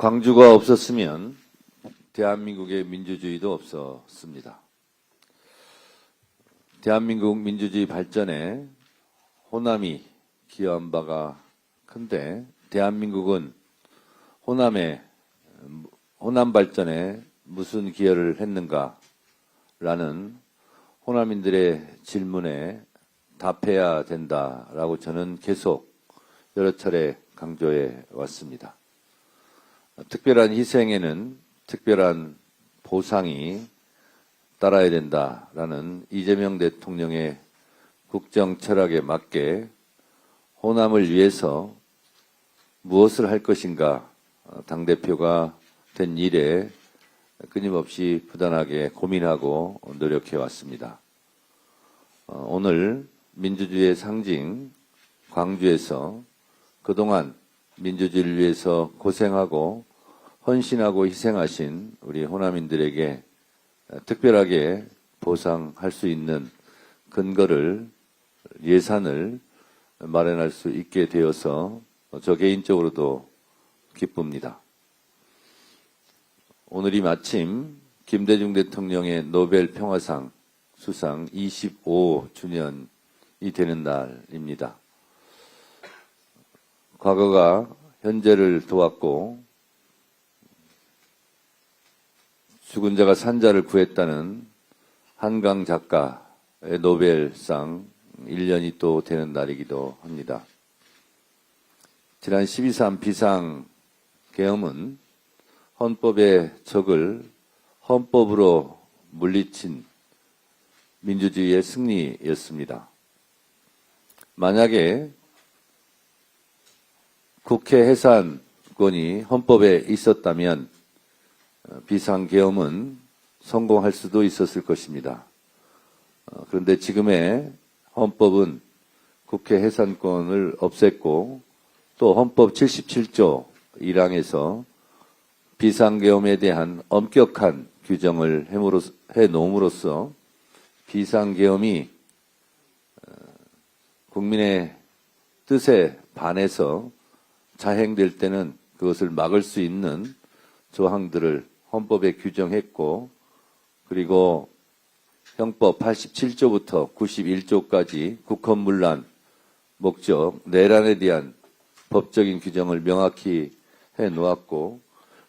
광주가 없었으면 대한민국의 민주주의도 없었습니다. 대한민국 민주주의 발전에 호남이 기여한 바가 큰데 대한민국은 호남 발전에 무슨 기여를 했는가라는 호남인들의 질문에 답해야 된다라고 저는 계속 여러 차례 강조해 왔습니다. 특별한 희생에는 특별한 보상이 따라야 된다라는 이재명 대통령의 국정 철학에 맞게 호남을 위해서 무엇을 할 것인가 당대표가 된 이래 끊임없이 부단하게 고민하고 노력해 왔습니다. 오늘 민주주의의 상징 광주에서 그동안 민주주의를 위해서 고생하고 헌신하고 희생하신 우리 호남인들에게 특별하게 보상할 수 있는 근거를 예산을 마련할 수 있게 되어서 저 개인적으로도 기쁩니다. 오늘이 마침 김대중 대통령의 노벨 평화상 수상 25주년이 되는 날입니다. 과거가 현재를 도왔고 죽은 자가 산자를 구했다는 한강 작가의 노벨상 1년이 또 되는 날이기도 합니다. 지난 12.3 비상계엄은 헌법의 적을 헌법으로 물리친 민주주의의 승리였습니다. 만약에 국회 해산권이 헌법에 있었다면 비상계엄은 성공할 수도 있었을 것입니다. 그런데 지금의 헌법은 국회 해산권을 없앴고 또 헌법 77조 1항에서 비상계엄에 대한 엄격한 규정을 해놓음으로써 비상계엄이 국민의 뜻에 반해서 자행될 때는 그것을 막을 수 있는 조항들을 헌법에 규정했고 그리고 형법 87조부터 91조까지 국헌문란, 목적, 내란에 대한 법적인 규정을 명확히 해놓았고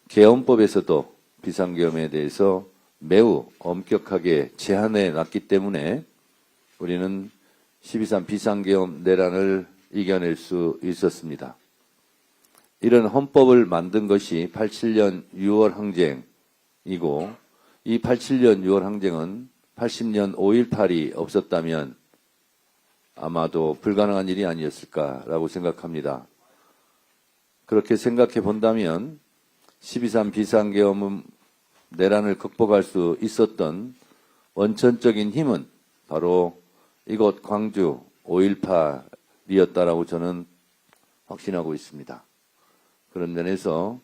계엄법에서도 비상계엄에 대해서 매우 엄격하게 제한해 놨기 때문에 우리는 12.3 비상계엄 내란을 이겨낼 수 있었습니다. 이런 헌법을 만든 것이 87년 6월 항쟁이고 이 87년 6월 항쟁은 80년 5.18이 없었다면 아마도 불가능한 일이 아니었을까라고 생각합니다. 그렇게 생각해 본다면 12.3 비상계엄 내란을 극복할 수 있었던 원천적인 힘은 바로 이곳 광주 5.18이었다라고 저는 확신하고 있습니다. 그런 면에서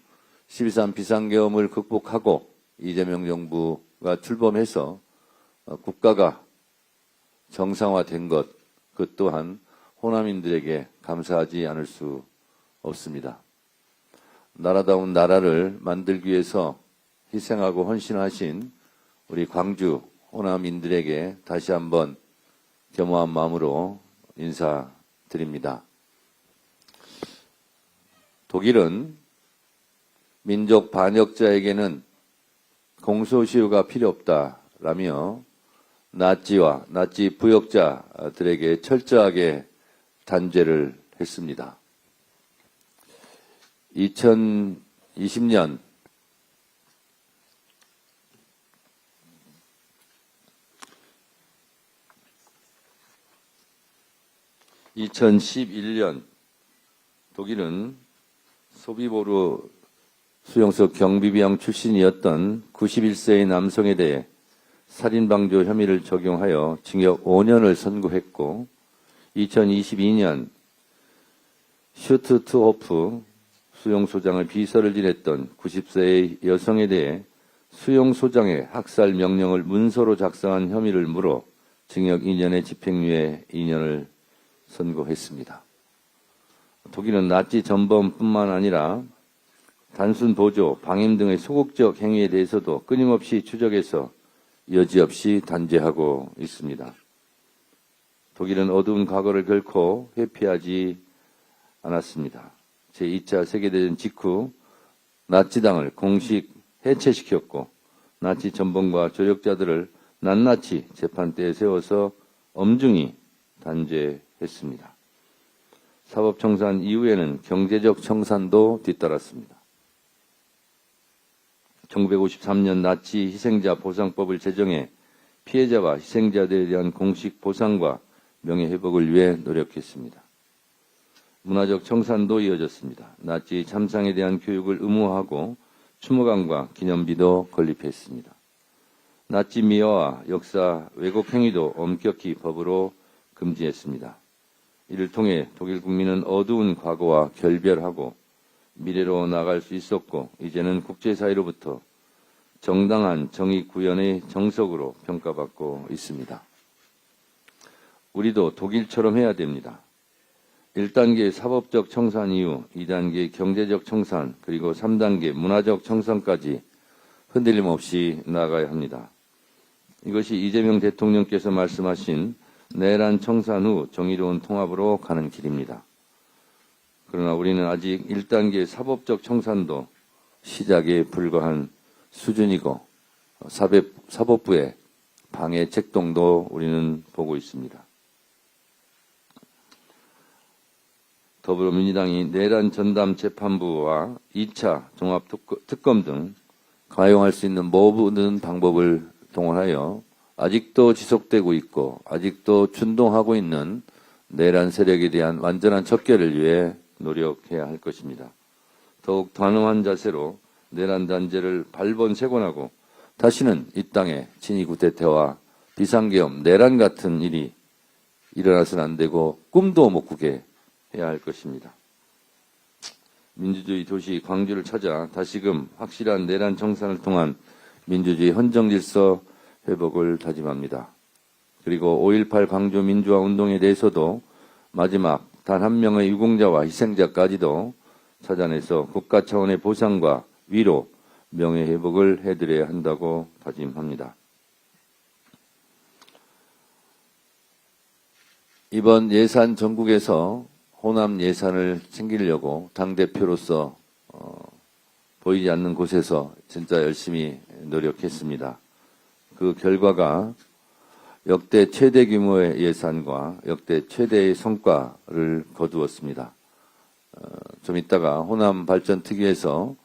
12.3 비상계엄을 극복하고 이재명 정부가 출범해서 국가가 정상화된 것, 그 또한 호남인들에게 감사하지 않을 수 없습니다. 나라다운 나라를 만들기 위해서 희생하고 헌신하신 우리 광주 호남인들에게 다시 한번 겸허한 마음으로 인사드립니다. 독일은 민족 반역자에게는 공소시효가 필요 없다라며 나치와 나치 부역자들에게 철저하게 단죄를 했습니다. 2020년 독일은 소비보르 수용소 경비병 출신이었던 91세의 남성에 대해 살인방조 혐의를 적용하여 징역 5년을 선고했고 2022년 슈트트호프 수용소장을 비서를 지냈던 90세의 여성에 대해 수용소장의 학살 명령을 문서로 작성한 혐의를 물어 징역 2년에 집행유예 2년을 선고했습니다. 독일은 나치 전범뿐만 아니라 단순 보조, 방임 등의 소극적 행위에 대해서도 끊임없이 추적해서 여지없이 단죄하고 있습니다. 독일은 어두운 과거를 결코 회피하지 않았습니다. 제2차 세계대전 직후 나치당을 공식 해체시켰고 나치 전범과 조력자들을 낱낱이 재판대에 세워서 엄중히 단죄했습니다. 사법청산 이후에는 경제적 청산도 뒤따랐습니다. 1953년 나치 희생자 보상법을 제정해 피해자와 희생자들에 대한 공식 보상과 명예회복을 위해 노력했습니다. 문화적 청산도 이어졌습니다. 나치 참상에 대한 교육을 의무화하고 추모관과 기념비도 건립했습니다. 나치 미화와 역사 왜곡 행위도 엄격히 법으로 금지했습니다. 이를 통해 독일 국민은 어두운 과거와 결별하고 미래로 나갈 수 있었고 이제는 국제사회로부터 정당한 정의 구현의 정석으로 평가받고 있습니다. 우리도 독일처럼 해야 됩니다. 1단계 사법적 청산 이후 2단계 경제적 청산 그리고 3단계 문화적 청산까지 흔들림 없이 나아가야 합니다. 이것이 이재명 대통령께서 말씀하신 내란 청산 후 정의로운 통합으로 가는 길입니다. 그러나 우리는 아직 1단계 사법적 청산도 시작에 불과한 수준이고 사법부의 방해 책동도 우리는 보고 있습니다. 더불어민주당이 내란 전담 재판부와 2차 종합특검 등 가용할 수 있는 모든 방법을 동원하여 아직도 지속되고 있고 아직도 준동하고 있는 내란 세력에 대한 완전한 척결을 위해 노력해야 할 것입니다. 더욱 단호한 자세로 내란 단죄를 발본색원하고 다시는 이 땅에 친위 구태타와 비상계엄, 내란 같은 일이 일어나서는 안 되고 꿈도 못 꾸게 해야 할 것입니다. 민주주의 도시 광주를 찾아 다시금 확실한 내란 청산을 통한 민주주의 헌정질서 회복을 다짐합니다. 그리고 5.18 광주 민주화 운동에 대해서도 마지막 단 한 명의 유공자와 희생자까지도 찾아내서 국가 차원의 보상과 위로, 명예회복을 해드려야 한다고 다짐합니다. 이번 예산 전국에서 호남 예산을 챙기려고 당대표로서 보이지 않는 곳에서 진짜 열심히 노력했습니다. 그 결과가 역대 최대 규모의 예산과 역대 최대의 성과를 거두었습니다. 좀 이따가 호남 발전 특위에서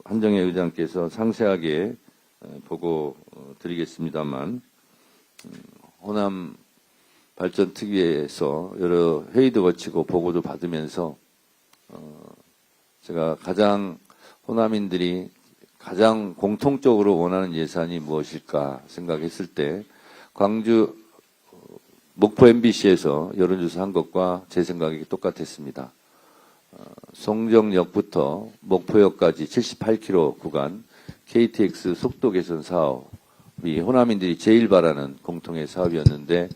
한정혜 의장께서 상세하게 보고 드리겠습니다만 호남 발전 특위에서 여러 회의도 거치고 보고도 받으면서 제가 가장 호남인들이 가장 공통적으로 원하는 예산이 무엇일까 생각했을 때 광주 목포 MBC에서 여론조사 한 것과 제 생각이 똑같았습니다. 송정역부터 목포역까지 78km 구간 KTX 속도 개선 사업이 호남인들이 제일 바라는 공통의 사업이었는데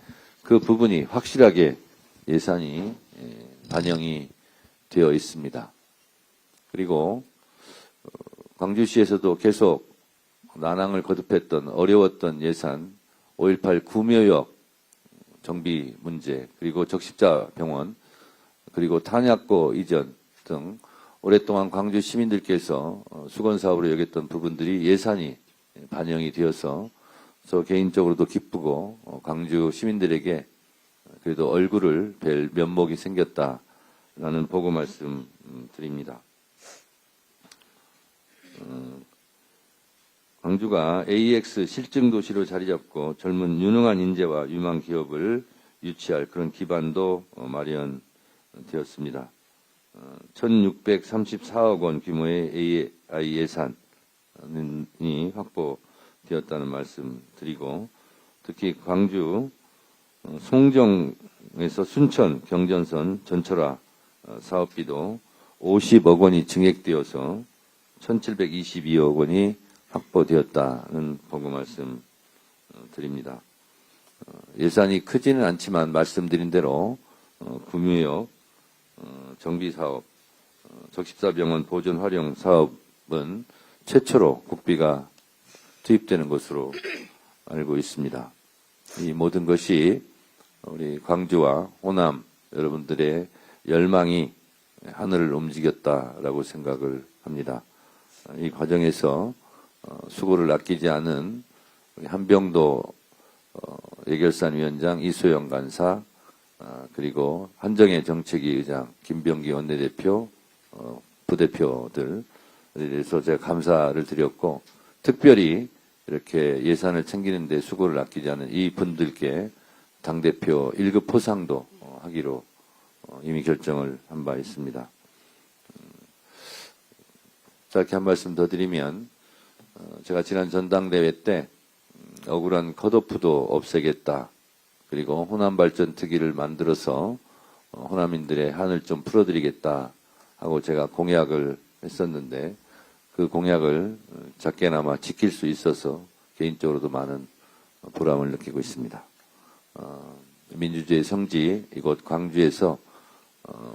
그 부분이 확실하게 예산이 반영이 되어 있습니다. 그리고 광주시에서도 계속 난항을 거듭했던 어려웠던 예산 5.18 구묘역 정비 문제 그리고 적십자 병원 그리고 탄약고 이전 등 오랫동안 광주 시민들께서 수건사업으로 여겼던 부분들이 예산이 반영이 되어서 저 개인적으로도 기쁘고 광주 시민들에게 그래도 얼굴을 뵐 면목이 생겼다라는 보고 말씀드립니다. 광주가 AX 실증도시로 자리잡고 젊은 유능한 인재와 유망 기업을 유치할 그런 기반도 마련되었습니다. 1634억 원 규모의 AI 예산이 확보되었다는 말씀 드리고 특히 광주 송정에서 순천 경전선 전철화 사업비도 50억 원이 증액되어서 1722억 원이 확보되었다는 보고 말씀 드립니다. 예산이 크지는 않지만 말씀드린 대로 구묘역 정비사업 적십사병원 보존 활용 사업은 최초로 국비가 투입되는 것으로 알고 있습니다. 이 모든 것이 우리 광주와 호남 여러분들의 열망이 하늘을 움직였다라고 생각을 합니다. 이 과정에서 수고를 아끼지 않은 우리 한병도 예결산 위원장 이소영 간사, 그리고 한정혜 정책위 의장, 김병기 원내대표, 부대표들에 대해서 제가 감사를 드렸고, 특별히 이렇게 예산을 챙기는 데 수고를 아끼지 않은 이 분들께 당대표 1급 포상도 하기로 이미 결정을 한 바 있습니다. 짧게 한 말씀 더 드리면, 제가 지난 전당대회 때 억울한 컷오프도 없애겠다. 그리고 호남발전 특위를 만들어서 호남인들의 한을 좀 풀어드리겠다 하고 제가 공약을 했었는데 그 공약을 작게나마 지킬 수 있어서 개인적으로도 많은 보람을 느끼고 있습니다. 민주주의의 성지 이곳 광주에서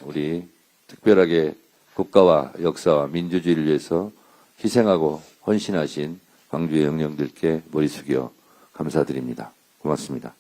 우리 특별하게 국가와 역사와 민주주의를 위해서 희생하고 헌신하신 광주의 영령들께 머리 숙여 감사드립니다. 고맙습니다.